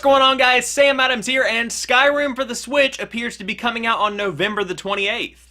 What's going on, guys? Sam Adams here, and Skyrim for the Switch appears to be coming out on November the 28th.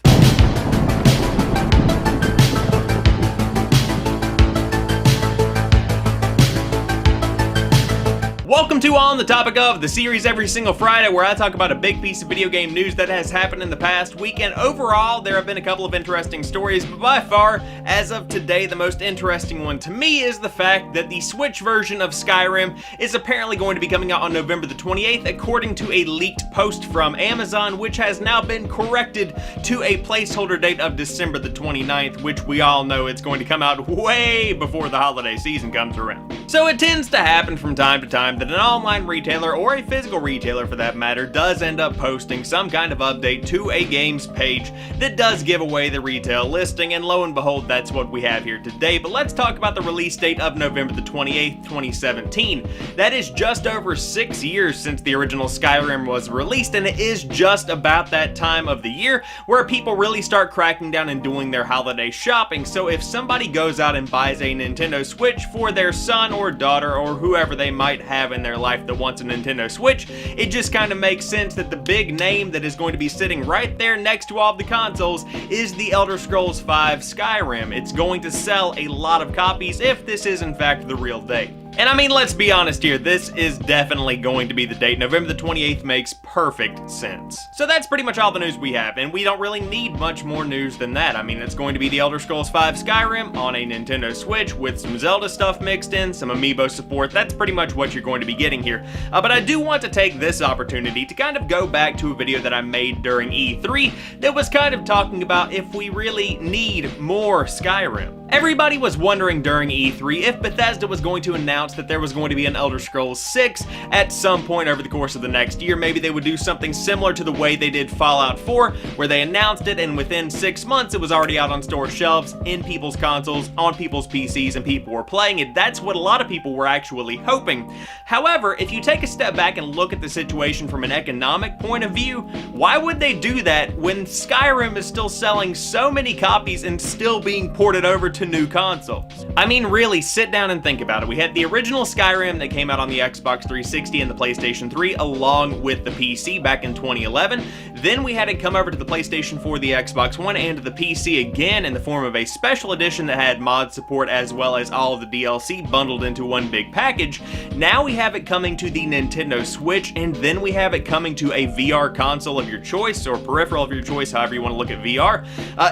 Welcome to On the Topic Of, the series every single Friday where I talk about a big piece of video game news that has happened in the past week, and overall there have been a couple of interesting stories, but by far, as of today, the most interesting one to me is the fact that the Switch version of Skyrim is apparently going to be coming out on November the 28th, according to a leaked post from Amazon, which has now been corrected to a placeholder date of December the 29th, which we all know it's going to come out way before the holiday season comes around. So it tends to happen from time to time that an online retailer, or a physical retailer for that matter, does end up posting some kind of update to a game's page that does give away the retail listing, and lo and behold, that's what we have here today. But let's talk about the release date of November the 28th, 2017. That is just over 6 years since the original Skyrim was released, and it is just about that time of the year where people really start cracking down and doing their holiday shopping. So if somebody goes out and buys a Nintendo Switch for their son or daughter or whoever they might have in their life that wants a Nintendo Switch, it just kind of makes sense that the big name that is going to be sitting right there next to all of the consoles is the Elder Scrolls V Skyrim. It's going to sell a lot of copies if this is in fact the real date. And I mean, let's be honest here, this is definitely going to be the date. November the 28th makes perfect sense. So that's pretty much all the news we have, and we don't really need much more news than that. I mean, it's going to be the Elder Scrolls V Skyrim on a Nintendo Switch with some Zelda stuff mixed in, some amiibo support. That's pretty much what you're going to be getting here. But I do want to take this opportunity to kind of go back to a video that I made during E3 that was kind of talking about if we really need more Skyrim. Everybody was wondering during E3 if Bethesda was going to announce that there was going to be an Elder Scrolls 6 at some point over the course of the next year. Maybe they would do something similar to the way they did Fallout 4, where they announced it and within 6 months it was already out on store shelves, in people's consoles, on people's PCs, and people were playing it. That's what a lot of people were actually hoping. However, if you take a step back and look at the situation from an economic point of view, why would they do that when Skyrim is still selling so many copies and still being ported over to new consoles? I mean, really, sit down and think about it. We had the original Skyrim that came out on the Xbox 360 and the PlayStation 3 along with the PC back in 2011. Then we had it come over to the PlayStation 4, the Xbox One, and the PC again in the form of a special edition that had mod support as well as all of the DLC bundled into one big package. Now we have it coming to the Nintendo Switch, and then we have it coming to a VR console of your choice, or peripheral of your choice, however you want to look at VR.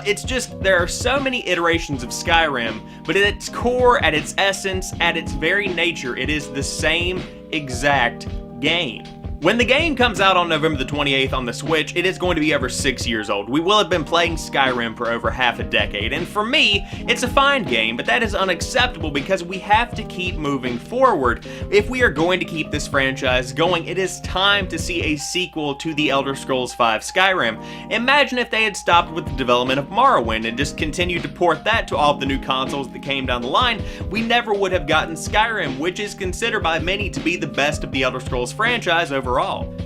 It's just, there are so many iterations of Skyrim, but at its core, at its essence, at its very nature, it is the same exact game. When the game comes out on November the 28th on the Switch, it is going to be over 6 years old. We will have been playing Skyrim for over half a decade, and for me, it's a fine game, but that is unacceptable because we have to keep moving forward. If we are going to keep this franchise going, it is time to see a sequel to the Elder Scrolls V Skyrim. Imagine if they had stopped with the development of Morrowind and just continued to port that to all of the new consoles that came down the line. We never would have gotten Skyrim, which is considered by many to be the best of the Elder Scrolls franchise overall.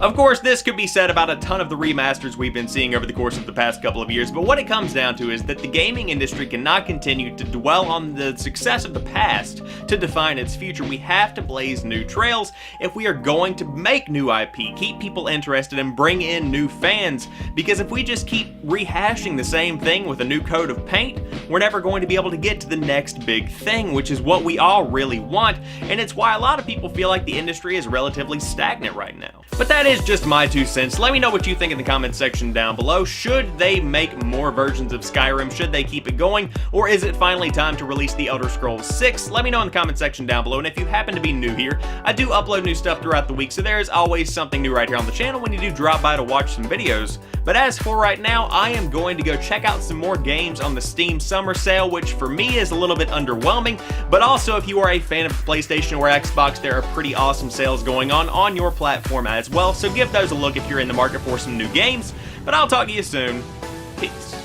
Of course, this could be said about a ton of the remasters we've been seeing over the course of the past couple of years, but what it comes down to is that the gaming industry cannot continue to dwell on the success of the past to define its future. We have to blaze new trails if we are going to make new IP, keep people interested, and bring in new fans, because if we just keep rehashing the same thing with a new coat of paint, we're never going to be able to get to the next big thing, which is what we all really want, and it's why a lot of people feel like the industry is relatively stagnant right now. But that is just my 2 cents. Let me know what you think in the comments section down below. Should they make more versions of Skyrim? Should they keep it going? Or is it finally time to release the Elder Scrolls 6? Let me know in the comment section down below. And if you happen to be new here, I do upload new stuff throughout the week, so there is always something new right here on the channel when you do drop by to watch some videos. But as for right now, I am going to go check out some more games on the Steam Summer Sale, which for me is a little bit underwhelming, but also if you are a fan of PlayStation or Xbox, there are pretty awesome sales going on your platform as well, so give those a look if you're in the market for some new games. But I'll talk to you soon. Peace.